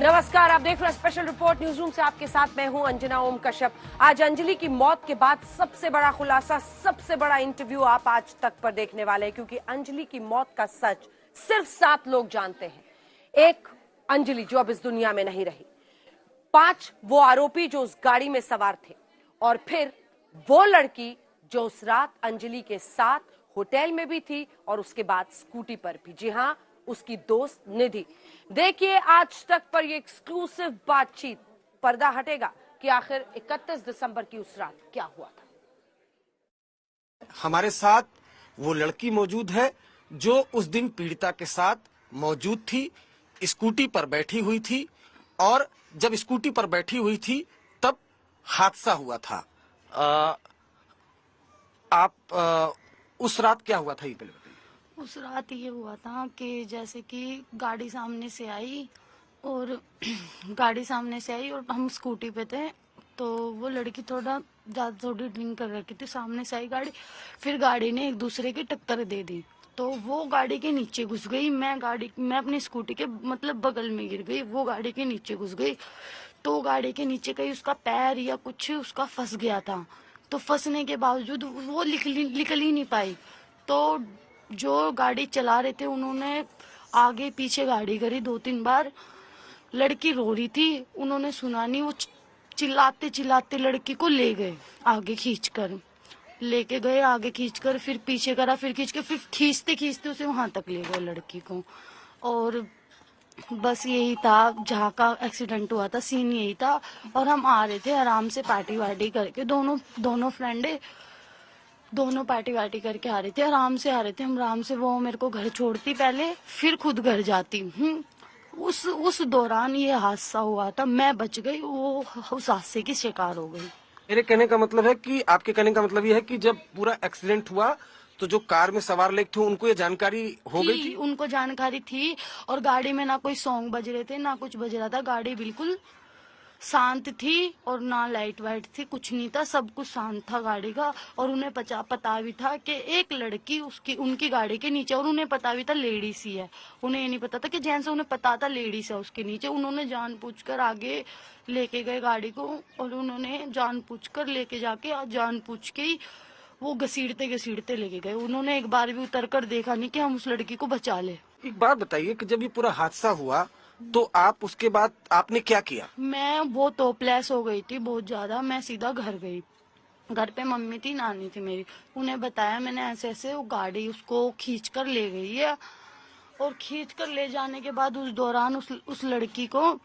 नमस्कार, आप देख रहे हैं स्पेशल रिपोर्ट न्यूज रूम से। आपके साथ मैं हूं अंजना ओम कश्यप। आज अंजलि की मौत के बाद सबसे बड़ा खुलासा, सबसे बड़ा इंटरव्यू आप आज तक पर देखने वाले हैं, क्योंकि अंजलि की मौत का सच सिर्फ 7 लोग जानते हैं। एक अंजलि जो अब इस दुनिया में नहीं रही, 5 वो आरोपी जो उस गाड़ी में सवार थे, और फिर वो लड़की जो उस रात अंजलि के साथ होटल में भी थी और उसके बाद स्कूटी पर भी। जी हां, उसकी दोस्त निधि। देखिए आज तक पर ये एक्सक्लूसिव बातचीत। पर्दा हटेगा कि आखिर 31 दिसंबर की उस रात क्या हुआ था। हमारे साथ वो लड़की मौजूद है जो उस दिन पीड़िता के साथ मौजूद थी, स्कूटी पर बैठी हुई थी, और जब स्कूटी पर बैठी हुई थी तब हादसा हुआ था। उस रात क्या हुआ था ये पहले बताइए। उस रात ये हुआ था कि जैसे कि गाड़ी सामने से आई और गाड़ी सामने से आई और हम स्कूटी पे थे, तो वो लड़की थोड़ी ड्रिंक कर रखी थी। सामने से आई गाड़ी, फिर गाड़ी ने एक दूसरे की टक्कर दे दी, तो वो गाड़ी के नीचे घुस गई। मैं अपनी स्कूटी के मतलब बगल में गिर गई, वो गाड़ी के नीचे घुस गई। तो गाड़ी के नीचे कहीं उसका पैर या कुछ उसका फंस गया था, तो फंसने के बावजूद वो निकल ही नहीं पाई। तो जो गाड़ी चला रहे थे उन्होंने आगे पीछे गाड़ी करी 2-3 बार। लड़की रो रही थी, उन्होंने सुना नहीं, वो चिल्लाते चिल्लाते लड़की को ले गए, आगे खींचकर लेके गए, आगे खींचकर फिर पीछे करा, फिर खींच के फिर खींचते खींचते उसे वहां तक ले गए लड़की को। और बस यही था, जहाँ का एक्सीडेंट हुआ था सीन यही था। और हम आ रहे थे आराम से पार्टी वार्टी करके, दोनों फ्रेंडे दोनों पार्टी वार्टी करके आ रहे थे, आराम से आ रहे थे हम, आराम से। वो मेरे को घर छोड़ती पहले, फिर खुद घर जाती। उस दौरान ये हादसा हुआ था। मैं बच गई, वो उस हादसे की शिकार हो गई। मेरे कहने का मतलब है कि आपके कहने का मतलब ये है कि जब पूरा एक्सीडेंट हुआ तो जो कार में सवार लोग थे उनको ये जानकारी हो गई थी? उनको जानकारी थी, और गाड़ी में ना कोई सॉन्ग बज रहे थे ना कुछ बज रहा था। गाड़ी बिल्कुल शांत थी और ना लाइट वाइट थी, कुछ नहीं था, सब कुछ शांत था गाड़ी का। और उन्हें पता भी था कि एक लड़की उनकी गाड़ी के नीचे, और उन्हें पता भी था लेडीज ही है। उन्हें ये नहीं पता था कि जेंट्स, उन्हें पता था लेडीज है उसके नीचे। उन्होंने जानबूझकर आगे लेके गए गाड़ी को, और उन्होंने जानबूझकर लेके जाके जानबूझ के ही वो घसीटते घसीटते लेके गए। उन्होंने एक बार भी उतर कर देखा नहीं कि हम उस लड़की को बचा ले। एक बात बताइए कि जब ये पूरा हादसा हुआ तो आप उसके बाद आपने क्या किया? मैं बहुत होपलेस हो गई थी, बहुत ज्यादा। मैं सीधा घर गई। घर पे मम्मी थी, नानी थी मेरी। उन्हें बताया मैंने, ऐसे ऐसे वो गाड़ी उसको खींच कर ले गई है। और खींच कर ले जाने के बाद उस दौरान उस लड़की को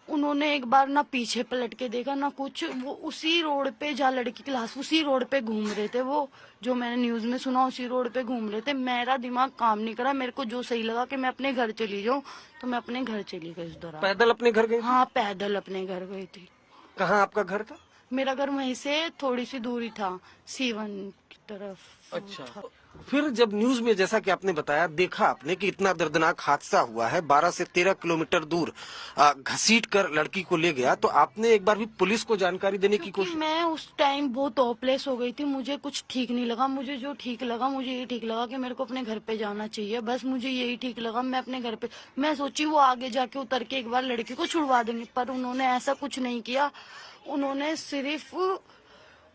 उन्होंने एक बार ना पीछे पलट के देखा ना कुछ। वो उसी रोड पे, जहाँ लड़की की लाश, उसी रोड पे घूम रहे थे वो, जो मैंने न्यूज में सुना, उसी रोड पे घूम रहे थे। मेरा दिमाग काम नहीं करा, मेरे को जो सही लगा कि मैं अपने घर चली जाऊं, तो मैं अपने घर चली गई उस दौरान। पैदल अपने घर गई? हाँ, पैदल अपने घर गई थी। कहाँ आपका घर था? मेरा घर वहीं से थोड़ी सी दूरी था, सीवन की तरफ। अच्छा, फिर जब न्यूज में जैसा कि आपने बताया, देखा आपने कि इतना दर्दनाक हादसा हुआ है, 12 से 13 किलोमीटर दूर घसीट कर लड़की को ले गया, तो आपने एक बार भी पुलिस को जानकारी देने की कोशिश? मैं उस टाइम बहुत होपलेस हो गई थी, मुझे कुछ ठीक नहीं लगा। मुझे ये ठीक लगा कि मेरे को अपने घर पे जाना चाहिए, बस मुझे यही ठीक लगा। मैं अपने घर पे, मैं सोची वो आगे जाके उतर के एक बार लड़की को छुड़वा देंगे, पर उन्होंने ऐसा कुछ नहीं किया। उन्होंने सिर्फ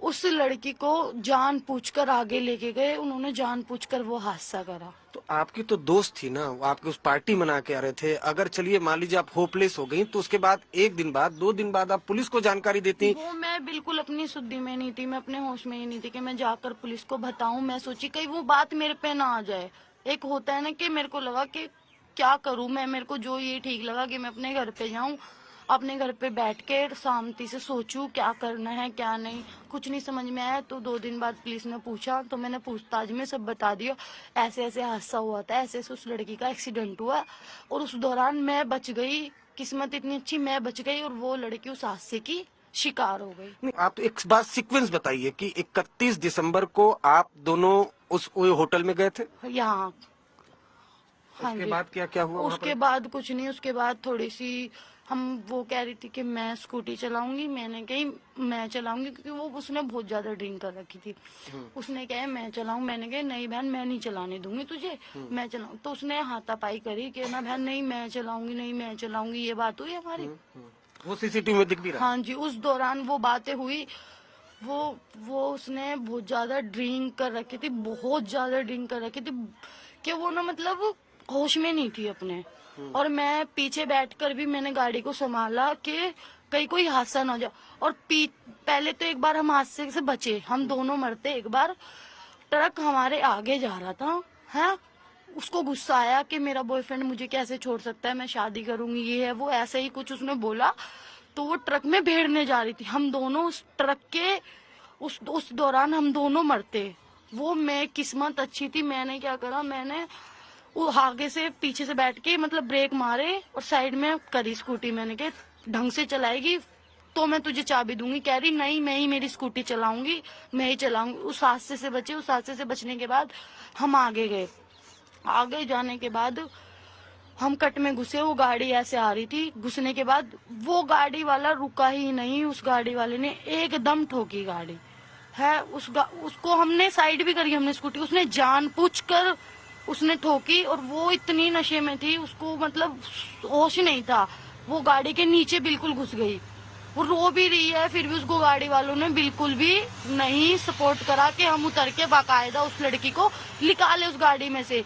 उस लड़की को जानबूझकर आगे लेके गए, उन्होंने जानबूझकर वो हादसा करा। तो आपकी तो दोस्त थी ना, वो आपकी उस पार्टी मना के आ रहे थे। अगर चलिए मान लीजिए आप होपलेस हो गई, तो उसके बाद 1 दिन बाद 2 दिन बाद आप पुलिस को जानकारी देती? वो मैं बिल्कुल अपनी शुद्धि में नहीं थी, मैं अपने होश में ही नहीं थी कि मैं जाकर पुलिस को बताऊं। मैं सोची कहीं वो बात मेरे पे ना आ जाए। एक होता है ना कि मेरे को लगा कि क्या करूं मैं, मेरे को जो ये ठीक लगा कि मैं अपने घर पे जाऊं, अपने घर पे बैठ के शांति से सोचूं क्या करना है क्या नहीं। कुछ नहीं समझ में आया, तो 2 दिन बाद पुलिस ने पूछा, तो मैंने पूछताछ में सब बता दिया। ऐसे ऐसे हादसा हुआ था, ऐसे ऐसे उस लड़की का एक्सीडेंट हुआ, और उस दौरान मैं बच गई। किस्मत इतनी अच्छी, मैं बच गई और वो लड़की उस हादसे की शिकार हो गई। नहीं, आप एक बात सीक्वेंस बताइए कि 31 दिसंबर को आप दोनों उस होटल में गए थे? यहाँ हाँ उसके जी। बाद क्या क्या हुआ वहाँ उसके पर? बाद कुछ नहीं, उसके बाद थोड़ी सी हम वो कह रही थी कि मैं स्कूटी चलाऊंगी, मैंने कही मैं चलाऊंगी क्योंकि वो उसने बहुत ज्यादा ड्रिंक कर रखी थी। उसने कहा मैं चलाऊं, मैंने कहा नहीं बहन मैं नहीं चलाने दूंगी तुझे, मैं चलाऊं। तो उसने हाथापाई करी कि ना बहन नहीं मैं चलाऊंगी, नहीं मैं चलाऊंगी, ये बात हुई हमारी। वो सीसीटीवी में दिख भी रहा। हाँ जी, उस दौरान वो बातें हुई। वो वो उसने बहुत ज्यादा ड्रिंक कर रखी थी, बहुत ज्यादा ड्रिंक कर रखी थी कि वो ना मतलब होश में नहीं थी अपने। और मैं पीछे बैठकर भी मैंने गाड़ी को संभाला कि कहीं कोई हादसा ना हो जाए। और पहले तो एक बार हम हादसे से बचे, हम दोनों मरते। एक बार ट्रक हमारे आगे जा रहा था, है उसको गुस्सा आया कि मेरा बॉयफ्रेंड मुझे कैसे छोड़ सकता है, मैं शादी करूंगी, ये है वो, ऐसे ही कुछ उसने बोला। तो वो ट्रक में भेड़ने जा रही थी, हम दोनों उस ट्रक के उस दौरान हम दोनों मरते। वो मैं किस्मत अच्छी थी, मैंने क्या करा, मैंने वो आगे से पीछे से बैठ के मतलब ब्रेक मारे और साइड में करी स्कूटी। मैंने कहा ढंग से चलाएगी तो मैं तुझे चाबी दूंगी। कह रही नहीं मैं ही मेरी स्कूटी चलाऊंगी, मैं ही चलाऊंगी। उस हादसे से बचे। उस हादसे से बचने के बाद हम आगे गए। आगे जाने के बाद हम कट में घुसे, वो गाड़ी ऐसे आ रही थी। घुसने के बाद वो गाड़ी वाला रुका ही नहीं, उस गाड़ी वाले ने एकदम ठोकी गाड़ी, है उसको हमने साइड भी करी, हमने स्कूटी, उसने जानबूझकर उसने ठोकी। और वो इतनी नशे में थी, उसको मतलब होश ही नहीं था। वो गाड़ी के नीचे बिल्कुल घुस गई। वो रो भी रही है, फिर भी उसको गाड़ी वालों ने बिल्कुल भी नहीं सपोर्ट करा कि हम उतर के बाकायदा उस लड़की को निकाले उस गाड़ी में से।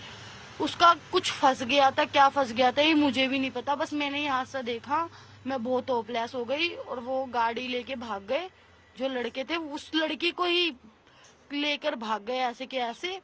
उसका कुछ फंस गया था, क्या फंस गया था ये मुझे भी नहीं पता, बस मैंने ये हादसा देखा, मैं बहुत होपलेस हो गई। और वो गाड़ी लेके भाग गए जो लड़के थे, उस लड़की को ही लेकर भाग गए ऐसे के ऐसे।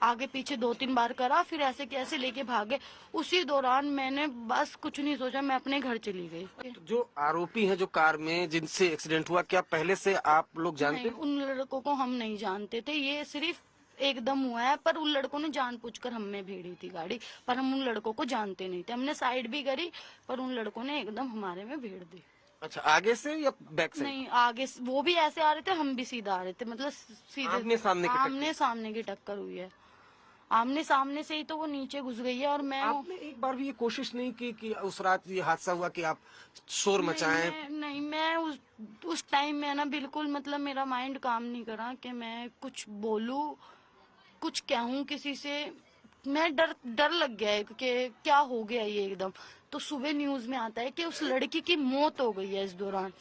आगे पीछे 2-3 बार करा, फिर ऐसे के ऐसे लेके भाग गए। उसी दौरान मैंने बस कुछ नहीं सोचा, मैं अपने घर चली गई। तो जो आरोपी हैं जो कार में जिनसे एक्सीडेंट हुआ, क्या पहले से आप लोग जानते नहीं, हैं? उन लड़कों को हम नहीं जानते थे, ये सिर्फ एकदम हुआ है। पर उन लड़कों ने जानबूझकर हम में भेड़ी थी गाड़ी, पर हम उन लड़कों को जानते नहीं थे। हमने साइड भी करी पर उन लड़कों ने एकदम हमारे में भेड़ दी। अच्छा, आगे से या बैक से? नहीं, आगे वो भी ऐसे आ रहे थे, हम भी सीधा आ रहे थे, मतलब सीधे आमने सामने की टक्कर? आमने सामने की टक्कर हुई है। आमने सामने से ही तो वो नीचे घुस गई है। और मैं आपने एक बार भी ये कोशिश नहीं की कि उस रात ये हादसा हुआ कि आप शोर मचाएं? नहीं, मैं उस टाइम में ना बिल्कुल मतलब मेरा माइंड काम नहीं करा कि मैं कुछ बोलूं, कुछ कहूं किसी से। मैं डर लग गया है कि क्या हो गया ये एकदम। तो सुबह न्यूज में आता है कि उस लड़की की मौत हो गई है इस दौरान,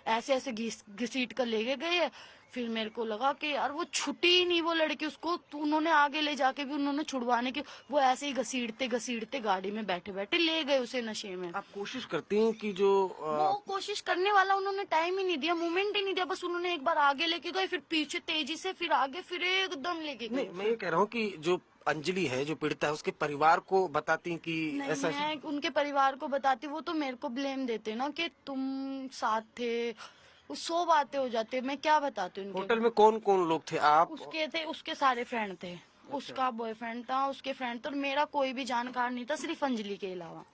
ऐसे ऐसे घसीट कर लेके गए हैं। फिर मेरे को लगा कि यार वो छुट्टी ही नहीं वो लड़की, उसको तो उन्होंने आगे ले जाके भी उन्होंने छुड़वाने की, वो ऐसे ही घसीटते घसीटते गाड़ी में बैठे बैठे ले गए उसे नशे में। आप कोशिश करती हैं कि जो वो कोशिश करने वाला उन्होंने टाइम ही नहीं दिया, मोमेंट ही नहीं दिया, बस उन्होंने एक बार आगे लेके गए, फिर पीछे तेजी से, फिर आगे, फिर एकदम लेके नहीं, गए। मैं ये कह रहा हूँ कि जो अंजलि है जो पीड़िता है उसके परिवार को बताती कि नहीं, ऐसा मैं उनके परिवार को बताती, वो तो मेरे को ब्लेम देते ना कि तुम साथ थे, वो 100 बातें हो जाती, मैं क्या बताती उनके। होटल में कौन कौन लोग थे? आप? उसके सारे फ्रेंड थे। उसका बॉयफ्रेंड था, उसके फ्रेंड थे, और मेरा कोई भी जानकार नहीं था सिर्फ अंजलि के अलावा।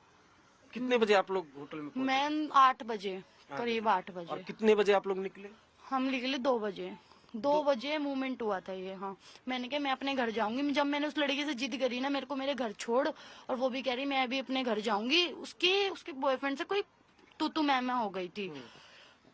कितने बजे आप लोग होटल में पहुंचे? मैं 8 बजे, करीब 8 और बजे। कितने बजे आप लोग निकले? हम निकले 2 बजे। 2 बजे मूवमेंट हुआ था ये। हाँ, मैंने कहा मैं अपने घर जाऊंगी। जब मैंने उस लड़की से जिद करी ना मेरे को मेरे घर छोड़, और वो भी कह रही मैं भी अपने घर जाऊंगी, उसके बॉयफ्रेंड से कोई तू मैं हो गई थी।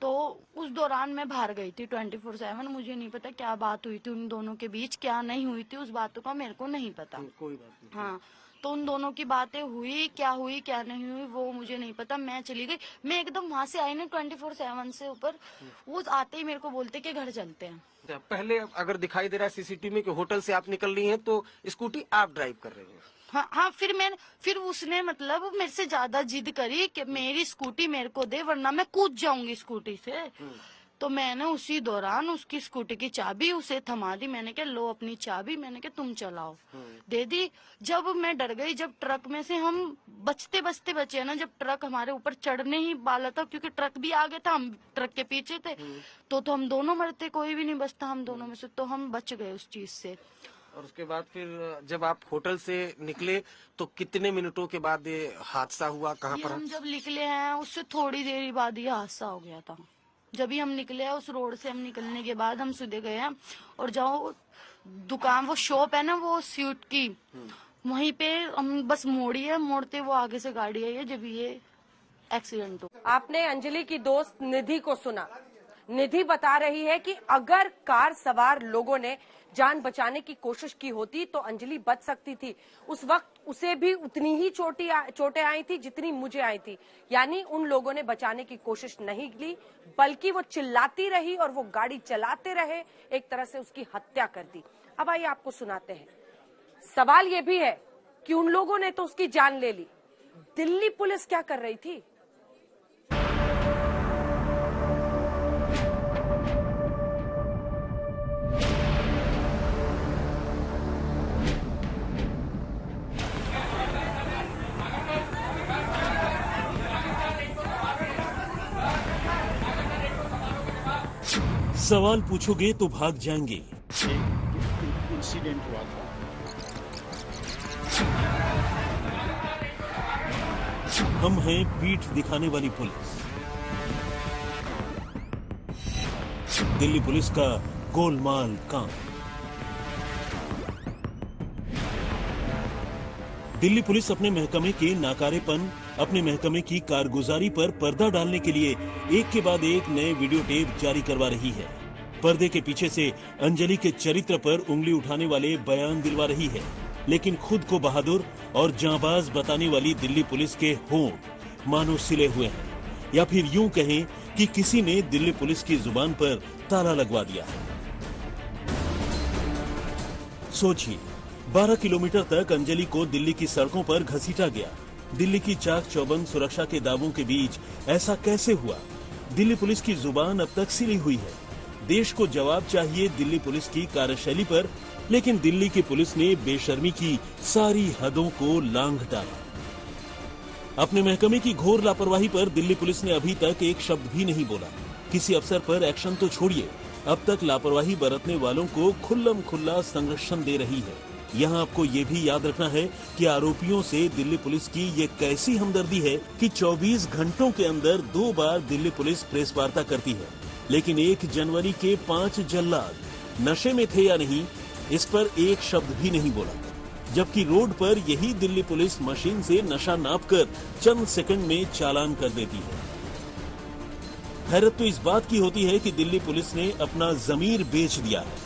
तो उस दौरान मैं बाहर गई थी 24/7। मुझे नहीं पता क्या बात हुई थी उन दोनों के बीच, क्या नहीं हुई थी, उस बातों का मेरे को नहीं पता। कोई बात नहीं। हाँ, तो उन दोनों की बातें हुई क्या नहीं हुई वो मुझे नहीं पता। मैं चली गई, मैं एकदम वहां से आई ना 24/7 से ऊपर, वो आते ही मेरे को बोलते कि घर चलते हैं। अच्छा, पहले अगर दिखाई दे रहा है सीसीटीवी में कि होटल से आप निकल रही हैं तो स्कूटी आप ड्राइव कर रही हैं? हाँ, फिर उसने मतलब मेरे से ज्यादा जिद करी कि मेरी स्कूटी मेरे को दे वरना मैं कूद जाऊंगी स्कूटी से। तो मैंने उसी दौरान उसकी स्कूटी की चाबी उसे थमा दी। मैंने कहा लो अपनी चाबी, मैंने कहा तुम चलाओ, दे दी। जब मैं डर गई, जब ट्रक में से हम बचते बचते बचे ना, जब ट्रक हमारे ऊपर चढ़ने ही वाला था, क्योंकि ट्रक भी आगे था, हम ट्रक के पीछे थे, तो हम दोनों मरते, कोई भी नहीं बचता हम दोनों में से। तो हम बच गए उस चीज से। और उसके बाद फिर जब आप होटल से निकले तो कितने मिनटों के बाद ये हादसा हुआ? कहाँ ये पर? हम जब निकले हैं उससे थोड़ी देर बाद ये हादसा हो गया था। जब ही हम निकले हैं उस रोड से, हम निकलने के बाद हम सीधे गए हैं, और जाओ दुकान, वो शॉप है ना वो स्वीट की, वहीं पे हम बस मोड़ी है, मोड़ते वो आगे से गाड़ी आई है जब ये एक्सीडेंट हो। आपने अंजलि की दोस्त निधि को सुना। निधि बता रही है कि अगर कार सवार लोगों ने जान बचाने की कोशिश की होती तो अंजलि बच सकती थी। उस वक्त उसे भी उतनी ही चोटें आई थी जितनी मुझे आई थी, यानी उन लोगों ने बचाने की कोशिश नहीं की, बल्कि वो चिल्लाती रही और वो गाड़ी चलाते रहे, एक तरह से उसकी हत्या कर दी। अब आइए आपको सुनाते हैं। सवाल ये भी है कि उन लोगों ने तो उसकी जान ले ली, दिल्ली पुलिस क्या कर रही थी? सवाल पूछोगे तो भाग जाएंगे। इंसिडेंट हुआ था। हम हैं पीठ दिखाने वाली पुलिस। दिल्ली पुलिस का गोलमाल काम। दिल्ली पुलिस अपने महकमे के नाकारेपन, अपने महकमे की कारगुजारी पर पर्दा डालने के लिए एक के बाद एक नए वीडियो टेप जारी करवा रही है। पर्दे के पीछे से अंजलि के चरित्र पर उंगली उठाने वाले बयान दिलवा रही है, लेकिन खुद को बहादुर और जांबाज बताने वाली दिल्ली पुलिस के होंठ मानो सिले हुए हैं, या फिर यूं कहें कि किसी ने दिल्ली पुलिस की जुबान पर ताला लगवा दिया है। सोचिए, 12 किलोमीटर तक अंजलि को दिल्ली की सड़कों पर घसीटा गया। दिल्ली की चाक चौबंद सुरक्षा के दावों के बीच ऐसा कैसे हुआ? दिल्ली पुलिस की जुबान अब तक सिली हुई है। देश को जवाब चाहिए दिल्ली पुलिस की कार्यशैली पर, लेकिन दिल्ली की पुलिस ने बेशर्मी की सारी हदों को लांघ डाला। अपने महकमे की घोर लापरवाही पर दिल्ली पुलिस ने अभी तक एक शब्द भी नहीं बोला। किसी अफसर पर एक्शन तो छोड़िए, अब तक लापरवाही बरतने वालों को खुल्लम खुल्ला संरक्षण दे रही है। यहाँ आपको ये भी याद रखना है कि आरोपियों से दिल्ली पुलिस की ये कैसी हमदर्दी है कि 24 घंटों के अंदर 2 बार दिल्ली पुलिस प्रेस वार्ता करती है, लेकिन 1 जनवरी के 5 जल्लाद नशे में थे या नहीं, इस पर एक शब्द भी नहीं बोला, जबकि रोड पर यही दिल्ली पुलिस मशीन से नशा नापकर चंद सेकंड में चालान कर देती है। हैरत तो इस बात की होती है कि दिल्ली पुलिस ने अपना जमीर बेच दिया है,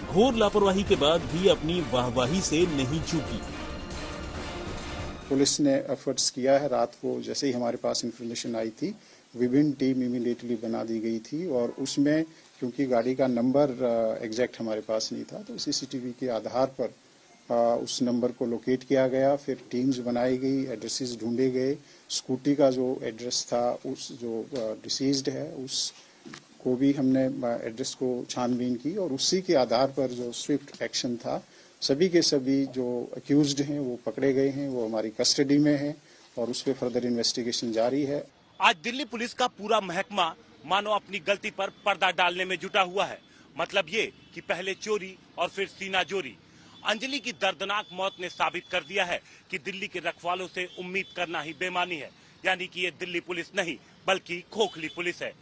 घोर लापरवाही के बाद भी अपनी वाहवाही से नहीं चूकी। पुलिस ने एफर्ट्स किया है। रात को जैसे ही हमारे पास इंफॉर्मेशन आई थी, विभिन्न टीम इमीडिएटली बना दी गई थी, और उसमें क्योंकि गाड़ी का नंबर एग्जैक्ट हमारे पास नहीं था, तो सीसीटीवी के आधार पर उस नंबर को लोकेट किया गया। फिर टीम्स बनाई गई, एड्रेसेस ढूंढे गए। स्कूटी का जो एड्रेस था, उस जो डिसीज्ड है, उस को भी हमने एड्रेस को छानबीन की, और उसी के आधार पर जो स्विफ्ट एक्शन था, सभी के सभी जो अक्यूज्ड हैं वो पकड़े गए हैं, वो हमारी कस्टडी में हैं, और उस पर फर्दर इन्वेस्टिगेशन जारी है। आज दिल्ली पुलिस का पूरा महकमा मानो अपनी गलती पर पर्दा डालने में जुटा हुआ है। मतलब ये कि पहले चोरी और फिर सीना जोरी। अंजलि की दर्दनाक मौत ने साबित कर दिया है कि दिल्ली के रखवालों से उम्मीद करना ही बेमानी है, यानी कि ये दिल्ली पुलिस नहीं बल्कि खोखली पुलिस है।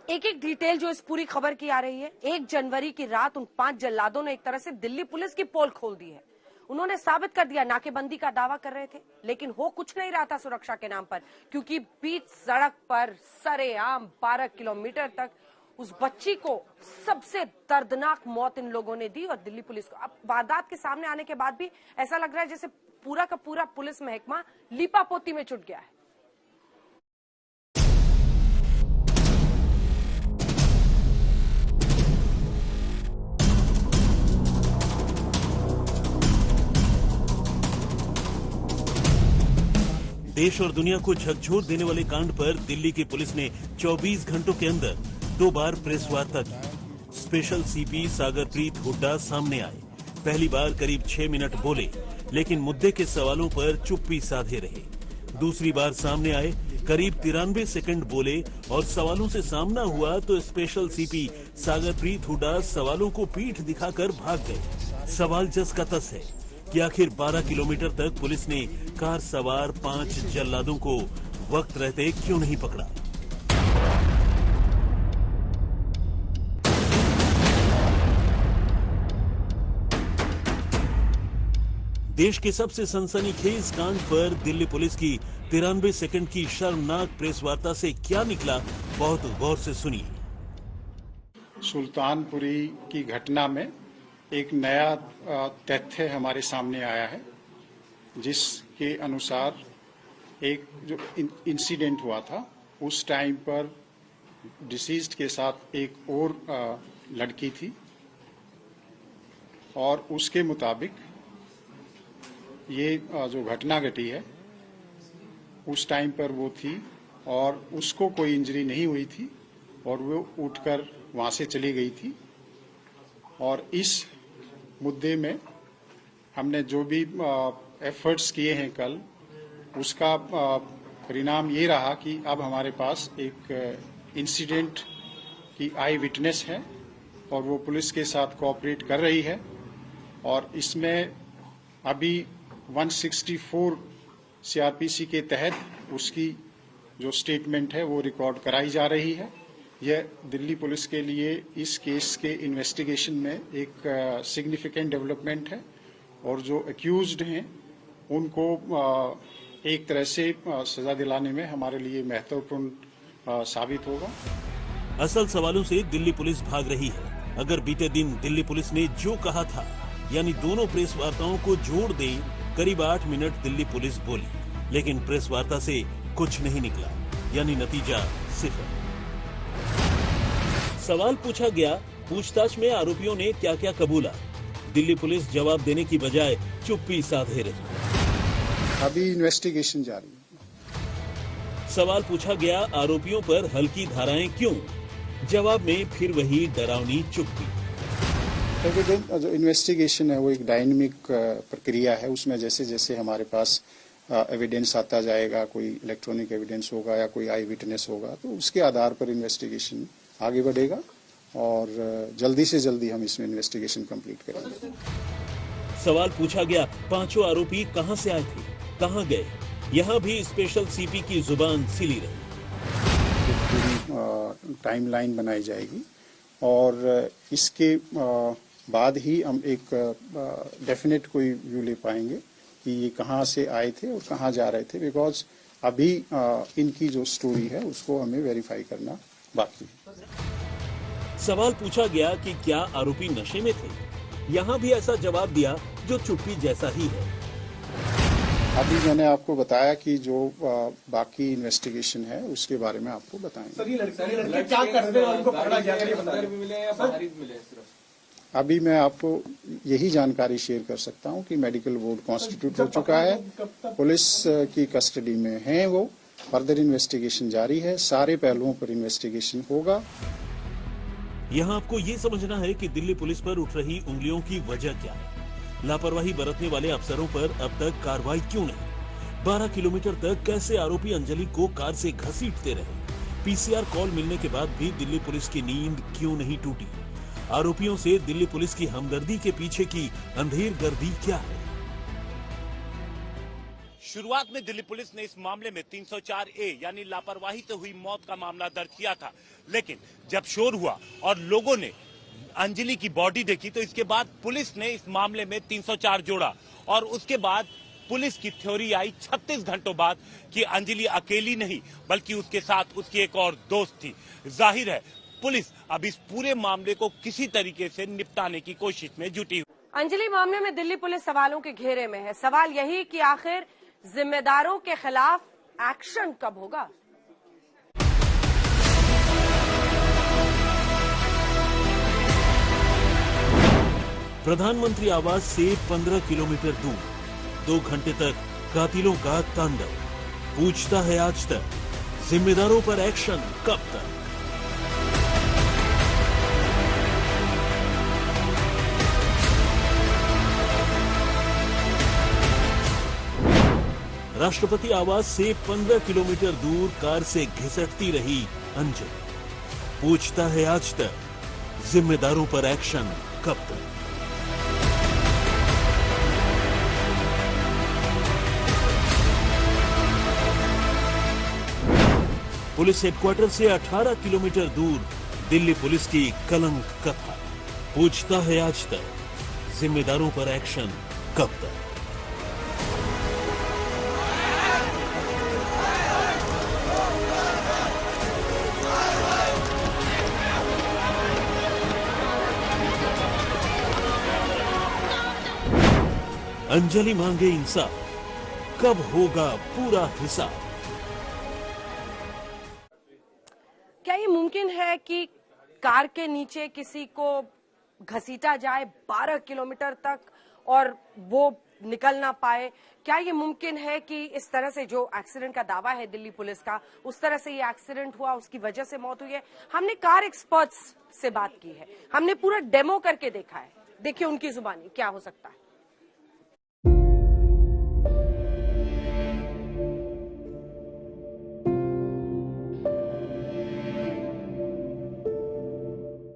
एक एक डिटेल जो इस पूरी खबर की आ रही है। 1 जनवरी की रात उन 5 जल्लादों ने एक तरह से दिल्ली पुलिस की पोल खोल दी है। उन्होंने साबित कर दिया, नाकेबंदी का दावा कर रहे थे, लेकिन हो कुछ नहीं रहा था सुरक्षा के नाम पर, क्योंकि बीच सड़क पर सरेआम 12 किलोमीटर तक उस बच्ची को सबसे दर्दनाक मौत इन लोगों ने दी, और दिल्ली पुलिस को अब वारदात के सामने आने के बाद भी ऐसा लग रहा है जैसे पूरा का पूरा पुलिस महकमा लीपापोती में जुट गया है। देश और दुनिया को झकझोर देने वाले कांड पर दिल्ली की पुलिस ने 24 घंटों के अंदर 2 बार प्रेस वार्ता की। स्पेशल सीपी सागरप्रीत हुड्डा सामने आए। पहली बार करीब 6 मिनट बोले, लेकिन मुद्दे के सवालों पर चुप्पी साधे रहे। दूसरी बार सामने आए, करीब 93 सेकंड बोले, और सवालों से सामना हुआ तो स्पेशल सीपी सागरप्रीत हुड्डा सवालों को पीठ दिखाकर भाग गए। सवाल जस का तस है कि आखिर 12 किलोमीटर तक पुलिस ने कार सवार 5 जल्लादों को वक्त रहते क्यों नहीं पकड़ा? देश के सबसे सनसनीखेज कांड पर दिल्ली पुलिस की 93 सेकंड की शर्मनाक प्रेस वार्ता से क्या निकला, बहुत गौर से सुनिए। सुल्तानपुरी की घटना में एक नया तथ्य हमारे सामने आया है, जिसके अनुसार एक जो इंसिडेंट हुआ था उस टाइम पर डिसीज्ड के साथ एक और लड़की थी और उसके मुताबिक ये जो घटना घटी है उस टाइम पर वो थी और उसको कोई इंजरी नहीं हुई थी और वो उठकर वहाँ से चली गई थी। और इस मुद्दे में हमने जो भी एफर्ट्स किए हैं कल, उसका परिणाम ये रहा कि अब हमारे पास एक इंसिडेंट की आई विटनेस है और वो पुलिस के साथ कोऑपरेट कर रही है और इसमें अभी 164 सीआरपीसी के तहत उसकी जो स्टेटमेंट है वो रिकॉर्ड कराई जा रही है। यह दिल्ली पुलिस के लिए इस केस के इन्वेस्टिगेशन में एक सिग्निफिकेंट डेवलपमेंट है और जो एक्यूज्ड हैं उनको एक तरह से सजा दिलाने में हमारे लिए महत्वपूर्ण साबित होगा। असल सवालों से दिल्ली पुलिस भाग रही है। अगर बीते दिन दिल्ली पुलिस ने जो कहा था, यानी दोनों प्रेस वार्ताओं को जोड़ दे, करीब 8 मिनट दिल्ली पुलिस बोली, लेकिन प्रेस वार्ता से कुछ नहीं निकला, यानी नतीजा 0। सवाल पूछा गया, पूछताछ में आरोपियों ने क्या क्या कबूला। दिल्ली पुलिस जवाब देने की बजाय चुप्पी साधे रही। अभी इन्वेस्टिगेशन जारी है। सवाल पूछा गया, आरोपियों पर हल्की धाराएं क्यों? जवाब में फिर वही डरावनी चुप्पी। जो इन्वेस्टिगेशन है वो एक डायनेमिक प्रक्रिया है। उसमें जैसे जैसे हमारे पास एविडेंस आता जाएगा, कोई इलेक्ट्रॉनिक एविडेंस होगा या कोई आई विटनेस होगा, तो उसके आधार पर इन्वेस्टिगेशन आगे बढ़ेगा और जल्दी से जल्दी हम इसमें इन्वेस्टिगेशन कंप्लीट करेंगे। सवाल पूछा गया, 5 आरोपी कहां से आए थे, कहां गए? यहां भी स्पेशल सीपी की जुबान सिली रही। पूरी टाइमलाइन बनाई जाएगी और इसके बाद ही हम एक डेफिनेट कोई व्यू ले पाएंगे कि ये कहाँ से आए थे और कहाँ जा रहे थे, बिकॉज अभी इनकी जो स्टोरी है उसको हमें वेरीफाई करना बाकी है। सवाल पूछा गया कि क्या आरोपी नशे में थे? यहाँ भी ऐसा जवाब दिया जो चुप्पी जैसा ही है। अभी मैंने आपको बताया कि जो बाकी इन्वेस्टिगेशन है उसके बारे में आपको बताएंगे। क्या कर रहे हैं, उनको पकड़ा गया, अंदर भी मिले या बाहर भी मिले? अभी मैं आपको यही जानकारी शेयर कर सकता हूं कि मेडिकल बोर्ड कॉन्स्टिट्यूट हो चुका है, पुलिस की कस्टडी में है वो, फर्दर इन्वेस्टिगेशन जारी है, सारे पहलुओं पर इन्वेस्टिगेशन होगा। यहाँ आपको ये समझना है कि दिल्ली पुलिस पर उठ रही उंगलियों की वजह क्या है। लापरवाही बरतने वाले अफसरों पर अब तक कार्रवाई क्यों नहीं? 12 किलोमीटर तक कैसे आरोपी अंजलि को कार से घसीटते रहे? पीसीआर कॉल मिलने के बाद भी दिल्ली पुलिस की नींद क्यों नहीं टूटी? आरोपियों से दिल्ली पुलिस की हमदर्दी के पीछे की अंधेर गर्दी क्या है? शुरुआत में दिल्ली पुलिस ने इस मामले में 304A यानी लापरवाही से हुई मौत का मामला दर्ज किया था, लेकिन जब शोर हुआ और लोगों ने अंजलि की बॉडी देखी तो इसके बाद पुलिस ने इस मामले में 304 जोड़ा और उसके बाद पुलिस की थ्योरी आई 36 घंटों बाद कि अंजलि अकेली नहीं बल्कि उसके साथ उसकी एक और दोस्त थी। जाहिर है पुलिस अब इस पूरे मामले को किसी तरीके से निपटाने की कोशिश में जुटी हुई। अंजलि मामले में दिल्ली पुलिस सवालों के घेरे में है। सवाल यही कि आखिर जिम्मेदारों के खिलाफ एक्शन कब होगा? प्रधानमंत्री आवास से 15 किलोमीटर दूर 2 घंटे तक कातिलों का तांडव। पूछता है आज तक, जिम्मेदारों पर एक्शन कब तक? राष्ट्रपति आवास से 15 किलोमीटर दूर कार से घिसटती रही अंजलि। पूछता है आज तक, जिम्मेदारों पर एक्शन कब तक? पुलिस हेडक्वार्टर से 18 किलोमीटर दूर दिल्ली पुलिस की कलंक कथा। पूछता है आज तक, जिम्मेदारों पर एक्शन कब तक? अंजलि मांगे इंसाफ, कब होगा पूरा हिसाब? क्या ये मुमकिन है कि कार के नीचे किसी को घसीटा जाए 12 किलोमीटर तक और वो निकल ना पाए? क्या ये मुमकिन है कि इस तरह से जो एक्सीडेंट का दावा है दिल्ली पुलिस का, उस तरह से ये एक्सीडेंट हुआ, उसकी वजह से मौत हुई है? हमने कार एक्सपर्ट्स से बात की है, हमने पूरा डेमो करके देखा है। देखिए उनकी जुबानी क्या हो सकता है।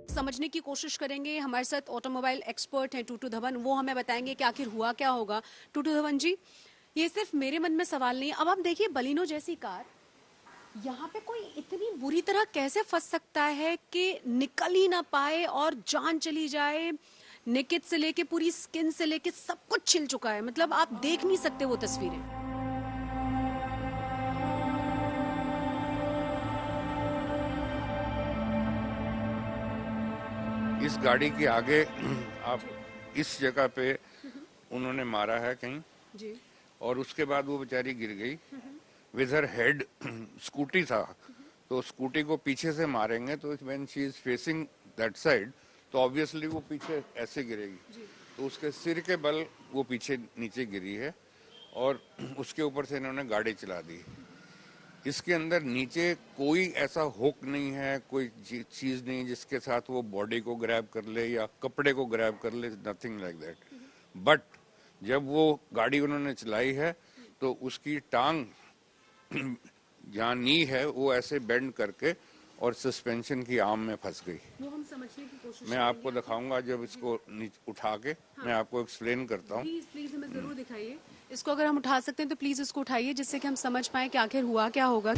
समझने की कोशिश करेंगे। हमारे साथ ऑटोमोबाइल एक्सपर्ट हैं टूटू धवन, वो हमें बताएंगे कि आखिर हुआ क्या होगा। टूटू धवन जी, ये सिर्फ मेरे मन में सवाल नहीं है, अब आप देखिए बलिनो जैसी कार, यहाँ पे कोई इतनी बुरी तरह कैसे फंस सकता है कि निकल ही ना पाए और जान चली जाए? नेकेट से लेके पूरी स्किन से लेके सब कुछ छिल चुका है, मतलब आप देख नहीं सकते वो तस्वीरें। इस गाड़ी के आगे आप इस जगह पे उन्होंने मारा है कहीं जी। और उसके बाद वो बेचारी गिर गई विद हर हेड। स्कूटी था तो स्कूटी को पीछे से मारेंगे तो when she is facing that side तो ऑब्वियसली वो पीछे ऐसे गिरेगी, तो उसके सिर के बल वो पीछे नीचे गिरी है और उसके ऊपर से इन्होंने गाड़ी चला दी। इसके अंदर नीचे कोई ऐसा हुक नहीं है, कोई चीज नहीं जिसके साथ वो बॉडी को ग्रैब कर ले या कपड़े को ग्रैब कर ले, नथिंग लाइक दैट। बट जब वो गाड़ी उन्होंने चलाई है तो उसकी टांग जहाँ नी है वो ऐसे बेंड करके और सस्पेंशन की आर्म में फंस गई। वो हम समझने की कोशिश मैं आपको दिखाऊंगा जब इसको उठा के मैं आपको एक्सप्लेन करता हूँ। प्लीज प्लीज हमें जरूर दिखाइए इसको, अगर हम उठा सकते हैं तो प्लीज इसको उठाइए जिससे कि हम समझ पाए कि आखिर हुआ क्या होगा।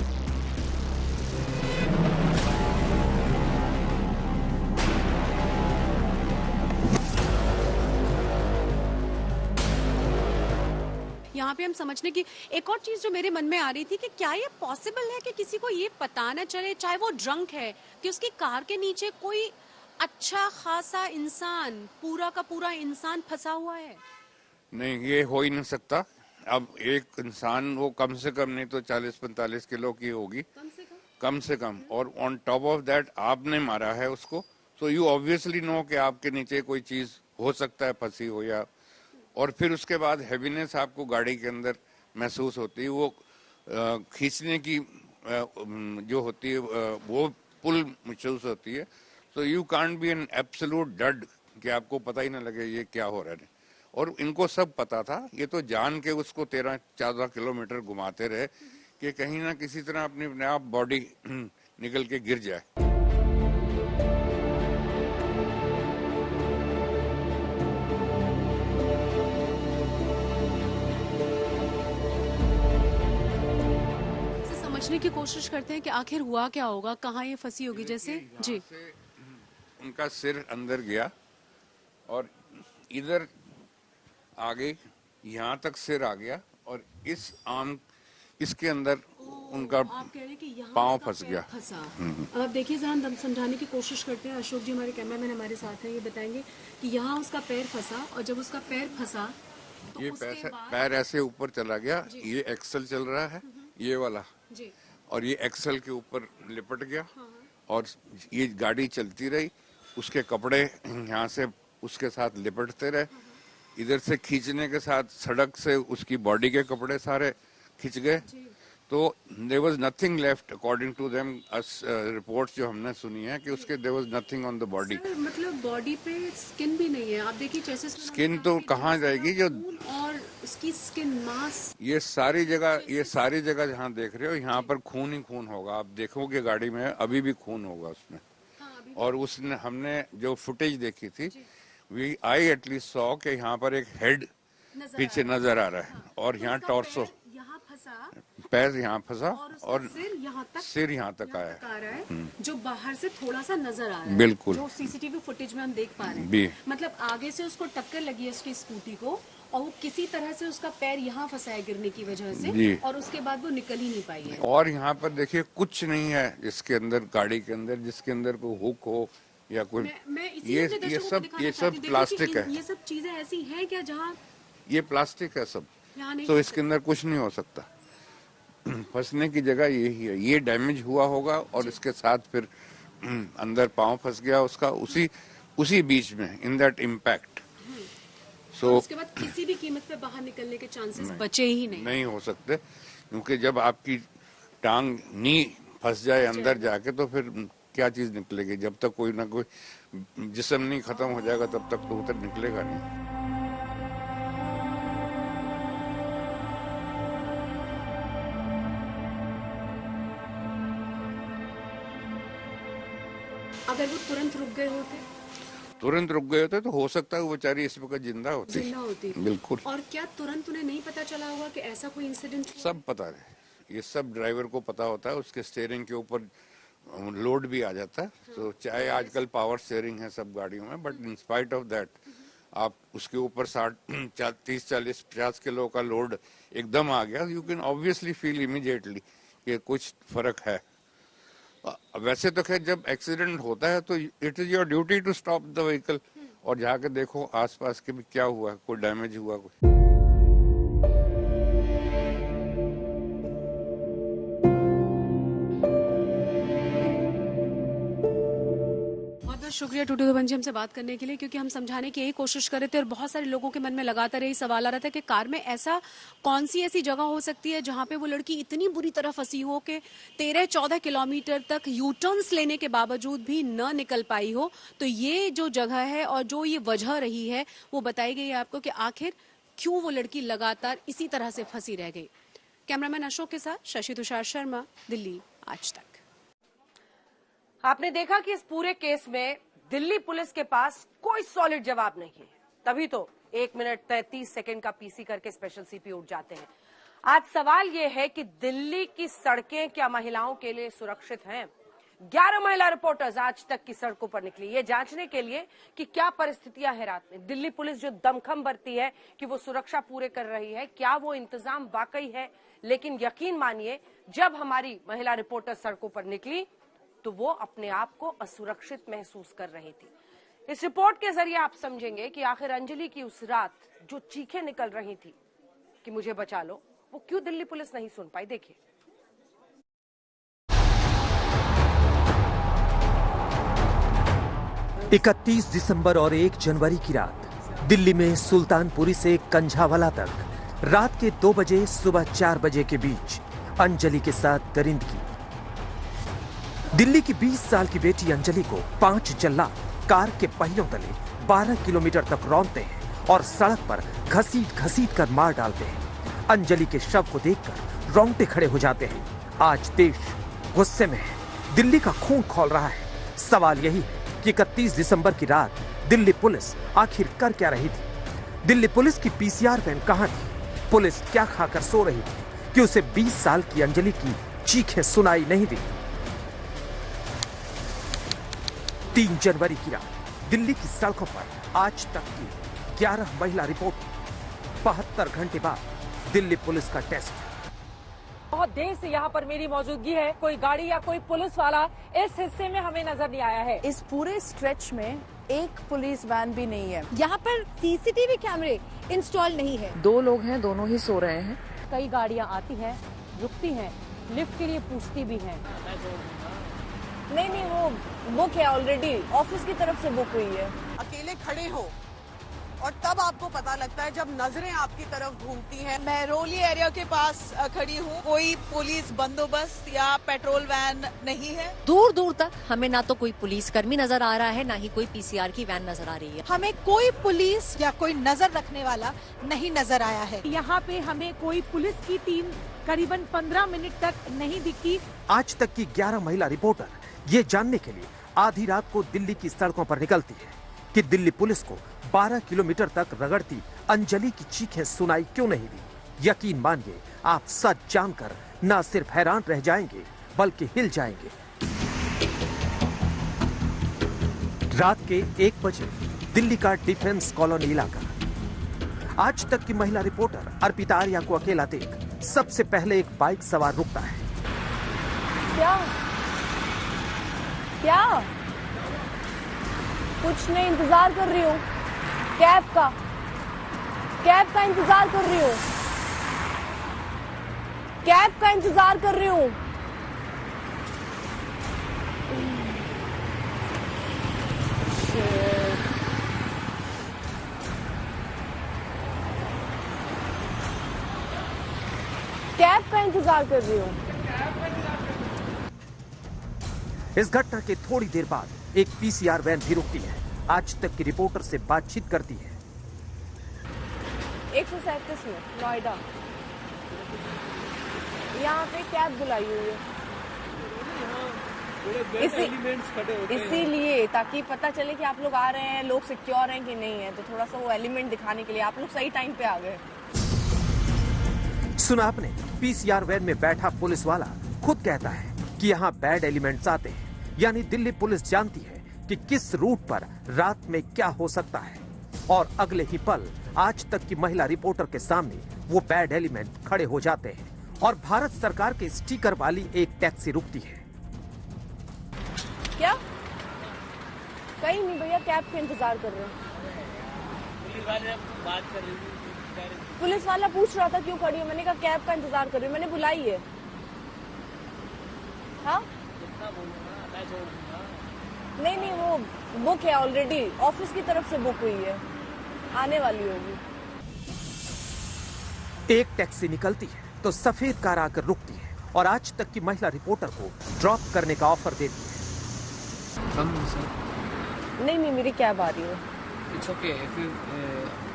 यहाँ पे हम समझने की एक और चीज जो मेरे मन में आ रही थी कि क्या ये पॉसिबल है कि किसी को ये पता न चले, चाहे वो ड्रंक है, कि उसकी कार के नीचे कोई अच्छा खासा इंसान, पूरा का पूरा इंसान फंसा हुआ है? नहीं, ये हो ही नहीं सकता। अब एक इंसान वो कम से कम नहीं तो 40-45 किलो की होगी, कम से कम। और ऑन टॉप ऑफ दैट आपने मारा है उसको, तो यू ऑब्वियसली नो कि आपके नीचे कोई चीज हो सकता है फंसी हो या, और फिर उसके बाद हैवीनेस आपको गाड़ी के अंदर महसूस होती है। वो खींचने की जो होती है वो पुल महसूस होती है। तो you can't be an absolute dud कि आपको पता ही ना लगे ये क्या हो रहा है। और इनको सब पता था, ये तो जान के उसको 13-14 किलोमीटर घुमाते रहे कि कहीं ना किसी तरह अपने आप बॉडी निकल के गिर जाए। समझने की कोशिश करते हैं कि आखिर हुआ क्या होगा, कहाँ ये फंसी होगी। जैसे जी, उनका सिर अंदर गया और इधर आगे यहाँ तक सिर आ गया और इस आर्म इसके अंदर उनका आप कह रहे हैं कि यहाँ पाँव उसका फंस पैर गया। फंसा। अब आप देखिए जरा हम समझाने की कोशिश करते हैं। अशोक जी हमारे कैमरामैन हमारे साथ हैं, ये बताएंगे कि यहाँ उसका पैर फंसा और जब उसका पैर फंसा तो ये उसके पैर ऐसे ऊपर चला गया, ये एक्सल चल रहा है ये वाला, जी, और ये एक्सल के ऊपर लिपट गया और ये गाड़ी चलती रही। उसके कपड़े यहाँ से उसके साथ लिपटते रहे, इधर से खींचने के साथ सड़क से उसकी बॉडी के कपड़े सारे खिंच गए। तो there was nothing left according to them, reports जो हमने सुनी है कि उसके there was nothing on the body. मतलब बॉडी पे स्किन भी नहीं है। आप देखिए जैसे स्किन तो कहाँ जाएगी जो, और उसकी स्किन मांस, ये सारी जगह जहाँ देख रहे हो यहाँ पर खून ही खून होगा। आप देखोगे गाड़ी में अभी भी खून होगा उसमें। और उसने हमने जो फुटेज देखी थी, आई एटलीस्ट सॉ कि यहाँ पर एक हेड पीछे नजर आ रहा है और यहाँ टॉर्सो, यहाँ फंसा, पैर यहाँ फंसा और सिर यहाँ तक आया आ रहा है, जो बाहर से थोड़ा सा नजर आ रहा है, बिल्कुल, जो सीसीटीवी फुटेज में हम देख पा रहे भी। हैं। मतलब आगे से उसको टक्कर लगी है उसकी स्कूटी को और वो किसी तरह से उसका पैर यहाँ फंसा है गिरने की वजह से, और उसके बाद वो निकल ही नहीं पाई है। और यहाँ पर देखिए कुछ नहीं है इसके अंदर, गाड़ी के अंदर जिसके अंदर कोई हुक हो या कोई, मैं ये सब प्लास्टिक है। ये सब चीजें ऐसी हैं क्या जहाँ ये प्लास्टिक है सब, यहाँ नहीं तो इसके अंदर कुछ नहीं हो सकता। फंसने की जगह यही है, ये डैमेज हुआ होगा और इसके साथ फिर अंदर पाँव फंस गया उसका, उसी बीच में, इन दैट इम्पैक्ट। सो उसके बाद किसी भी कीमत पे बाहर निकलने के चांसेस बचे ही नहीं हो सकते, क्योंकि जब आपकी टांग नी फंस जाए अंदर जाके तो फिर क्या चीज निकलेगी। जब तक कोई ना कोई जिस्म नहीं खत्म हो जाएगा तब तक तो उधर निकलेगा नहीं। अगर वो तुरंत रुक गए होते तो हो सकता है वो बेचारी इस वक्त जिंदा होती। बिल्कुल। और क्या तुरंत उन्हें नहीं पता चला होगा कि ऐसा कोई इंसिडेंट? सब पता है, ये सब ड्राइवर को पता होता है, उसके स्टीयरिंग के ऊपर लोड भी आ जाता है। तो चाहे आजकल पावर स्टीयरिंग है सब गाड़ियों में, but in spite of that आप उसके ऊपर 30, 40, 50 किलो का लोड एकदम आ गया, you can obviously feel immediately कि कुछ फर्क है। वैसे तो खैर जब एक्सीडेंट होता है तो it is your duty to stop the vehicle और जाके देखो आसपास के भी क्या हुआ, कोई डैमेज हुआ कोई। शुक्रिया टूटू धवन जी हमसे बात करने के लिए, क्योंकि हम समझाने की यही कोशिश कर रहे थे और बहुत सारे लोगों के मन में लगातार यही सवाल आ रहा था कि कार में ऐसा कौन सी ऐसी जगह हो सकती है जहां पे वो लड़की इतनी बुरी तरह फंसी हो कि 13-14 किलोमीटर तक यू टर्न्स लेने के बावजूद भी न निकल पाई हो। तो ये जो जगह है और जो ये वजह रही है वो बताई गई है आपको कि आखिर क्यों वो लड़की लगातार इसी तरह से फंसी रह गई। कैमरामैन अशोक के साथ शशि तुषार शर्मा, दिल्ली आज तक। आपने देखा कि इस पूरे केस में दिल्ली पुलिस के पास कोई सॉलिड जवाब नहीं है, तभी तो 1 मिनट 33 सेकंड का पीसी करके स्पेशल सीपी उठ जाते हैं। आज सवाल यह है कि दिल्ली की सड़कें क्या महिलाओं के लिए सुरक्षित हैं? 11 महिला रिपोर्टर्स आज तक की सड़कों पर निकली, ये जांचने के लिए कि क्या परिस्थितियां हैं रात में। दिल्ली पुलिस जो दमखम बरती है कि वो सुरक्षा पूरे कर रही है, क्या वो इंतजाम वाकई है? लेकिन यकीन मानिए, जब हमारी महिला रिपोर्टर सड़कों पर निकली तो वो अपने आप को असुरक्षित महसूस कर रही थी। इस रिपोर्ट के जरिए आप समझेंगे कि आखिर अंजलि की उस रात जो चीखें निकल रही थी कि मुझे बचा लो, वो क्यों दिल्ली पुलिस नहीं सुन पाई। देखिए। 31 दिसंबर और 1 जनवरी की रात दिल्ली में सुल्तानपुरी से कंझावाला तक रात के 2 बजे सुबह 4 बजे के बीच अंजलि के साथ दरिंदगी। दिल्ली की 20 साल की बेटी अंजलि को 5 जल्लाद कार के पहियों तले 12 किलोमीटर तक रौंदते हैं और सड़क पर घसीट कर मार डालते हैं। अंजलि के शव को देखकर रोंगटे खड़े हो जाते हैं। आज देश गुस्से में है, दिल्ली का खून खौल रहा है। सवाल यही है कि 31 दिसंबर की रात दिल्ली पुलिस आखिर कर क्या रही थी? दिल्ली पुलिस की पीसीआर वैन कहां थी? पुलिस क्या खाकर सो रही थी कि उसे 20 साल की अंजलि की चीखें सुनाई नहीं दी? 3 जनवरी की रात दिल्ली की सड़कों पर आज तक की 11 महिला रिपोर्ट। 72 घंटे बाद दिल्ली पुलिस का टेस्ट। बहुत देर से यहाँ पर मेरी मौजूदगी है, कोई गाड़ी या कोई पुलिस वाला इस हिस्से में हमें नजर नहीं आया है। इस पूरे स्ट्रेच में एक पुलिस वैन भी नहीं है। यहाँ पर सीसीटीवी कैमरे इंस्टॉल नहीं है। 2 लोग हैं, दोनों ही सो रहे हैं। कई गाड़ियाँ आती हैं, रुकती हैं, लिफ्ट के लिए पूछती भी हैं। नहीं, वो बुक है ऑलरेडी, ऑफिस की तरफ से बुक हुई है। अकेले खड़े हो और तब आपको पता लगता है जब नजरें आपकी तरफ घूमती हैं। मैं रोली एरिया के पास खड़ी हूँ, कोई पुलिस बंदोबस्त या पेट्रोल वैन नहीं है। दूर दूर तक हमें ना तो कोई पुलिस कर्मी नजर आ रहा है, ना ही कोई पीसीआर की वैन नजर आ रही है। हमें कोई पुलिस या कोई नजर रखने वाला नहीं नजर आया है। यहाँ पे हमें कोई पुलिस की टीम करीबन 15 मिनट तक नहीं दिखी। आज तक की 11 महिला रिपोर्टर ये जानने के लिए आधी रात को दिल्ली की सड़कों पर निकलती है कि दिल्ली पुलिस को 12 किलोमीटर तक रगड़ती अंजलि की चीखें सुनाई क्यों नहीं दी। यकीन मानिए, आप सच जानकर न सिर्फ हैरान रह जाएंगे बल्कि हिल जाएंगे। रात के 1 बजे दिल्ली का डिफेंस कॉलोनी इलाका। आज तक की महिला रिपोर्टर अर्पिता आर्या को अकेला देख सबसे पहले एक बाइक सवार रुकता है। क्या? कुछ नहीं, इंतजार कर रही हूँ कैब का। कैब का इंतजार कर रही हूँ, कैब का इंतजार कर रही हूँ। कैब का इंतजार कर रही हूँ। इस घटना के थोड़ी देर बाद एक पीसीआर वैन भी रुकती है। आज तक की रिपोर्टर से बातचीत करती है। 137 में नोएडा, यहाँ पे कैब बुलाई हुई है इसीलिए ताकि पता चले कि आप लोग आ रहे हैं, लोग सिक्योर हैं कि नहीं है, तो थोड़ा सा वो एलिमेंट दिखाने के लिए आप लोग सही टाइम पे आ गए। सुना आपने, पीसीआर वैन में बैठा पुलिस वाला खुद कहता है कि यहाँ बैड एलिमेंट्स आते हैं। यानी दिल्ली पुलिस जानती है कि किस रूट पर रात में क्या हो सकता है, और अगले ही पल आज तक की महिला रिपोर्टर के सामने वो बैड एलिमेंट खड़े हो जाते हैं और भारत सरकार के स्टिकर वाली एक टैक्सी रुकती है। क्या? कहीं नहीं भैया, कैब के इंतजार कर रहे हैं। पुलिस वाला पूछ रहा था क्यों खड़ी है, मैंने कहा कैब का इंतजार कर रही हूँ, मैंने बुलाई है। हाँ नहीं वो बुक है ऑलरेडी, ऑफिस की तरफ से बुक हुई है, आने वाली होगी। एक टैक्सी निकलती है तो सफेद कार आकर रुकती है और आज तक की महिला रिपोर्टर को ड्रॉप करने का ऑफर देती है। नहीं मेरी कैब आ रही है। It's okay if you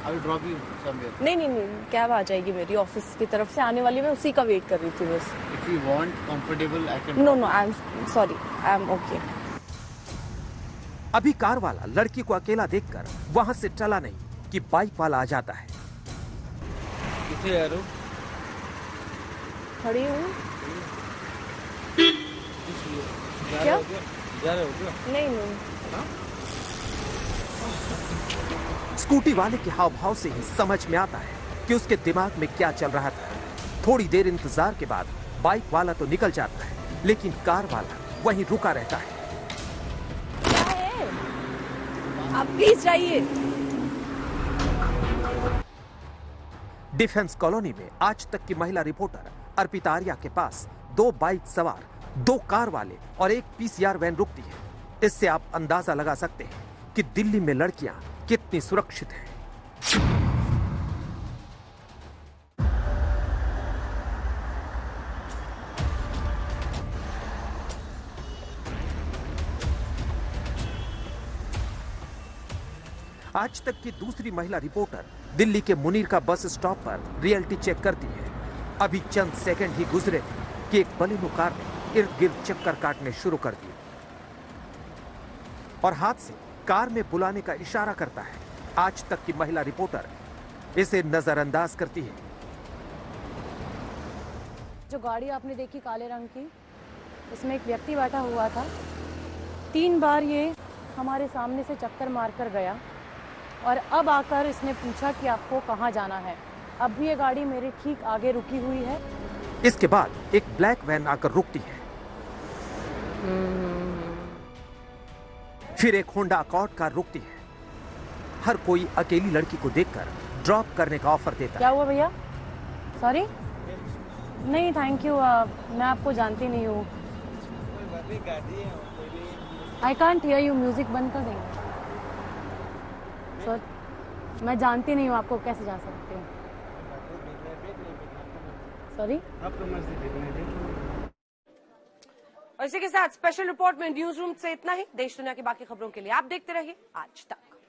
I will drop you somewhere. नहीं कैब आ जाएगी मेरी, ऑफिस की तरफ से आने वाली, मैं उसी का वेट कर रही थी बस। If you want comfortable I can. No I am sorry, I am okay. अभी कार वाला लड़की को अकेला देखकर वहां से चला नहीं कि बाइक वाला आ जाता है। किथे यार हो? खड़ी हूँ। क्या? जा रहे हो क्या? नहीं स्कूटी वाले के हाव भाव से ही समझ में आता है कि उसके दिमाग में क्या चल रहा था। थोड़ी देर इंतजार के बाद बाइक वाला तो निकल जाता है, लेकिन कार वाला वहीं रुका रहता है। क्या है? आप प्लीज जाइए। डिफेंस कॉलोनी में आज तक की महिला रिपोर्टर अर्पिता आर्या के पास 2 बाइक सवार, 2 कार वाले और एक पीसीआर वैन रुकती है। इससे आप अंदाजा लगा सकते हैं कि दिल्ली में लड़कियां कितनी सुरक्षित हैं। आज तक की दूसरी महिला रिपोर्टर दिल्ली के मुनीर का बस स्टॉप पर रियलिटी चेक करती है। अभी चंद सेकंड ही गुजरे कि एक बलेनो कार ने इर्द गिर्द चक्कर काटने शुरू कर दिए और हाथ से कार में बुलाने का इशारा करता है। आज तक की महिला रिपोर्टर इसे नजरअंदाज करती है। जो गाड़ी आपने देखी काले रंग की, इसमें एक व्यक्ति बैठा हुआ था। 3 बार ये हमारे सामने से चक्कर मारकर गया और अब आकर इसने पूछा कि आपको कहाँ जाना है। अब भी ये गाड़ी मेरे ठीक आगे रुकी हुई है। इसके बाद एक ब्लैक वैन आकर रुकती है। फिर एक होंडा अकॉर्ड कार रुकती है। हर कोई अकेली लड़की को देखकर ड्रॉप करने का ऑफर देता है। क्या हुआ भैया? सॉरी, नहीं थैंक यू, मैं आपको जानती नहीं हूँ। I can't hear you, music बंद कर देंगे? सर मैं जानती नहीं हूँ आपको, कैसे जा सकती हूँ? सॉरी। और इसी के साथ स्पेशल रिपोर्ट में न्यूज रूम से इतना ही। देश दुनिया की बाकी खबरों के लिए आप देखते रहिए आज तक।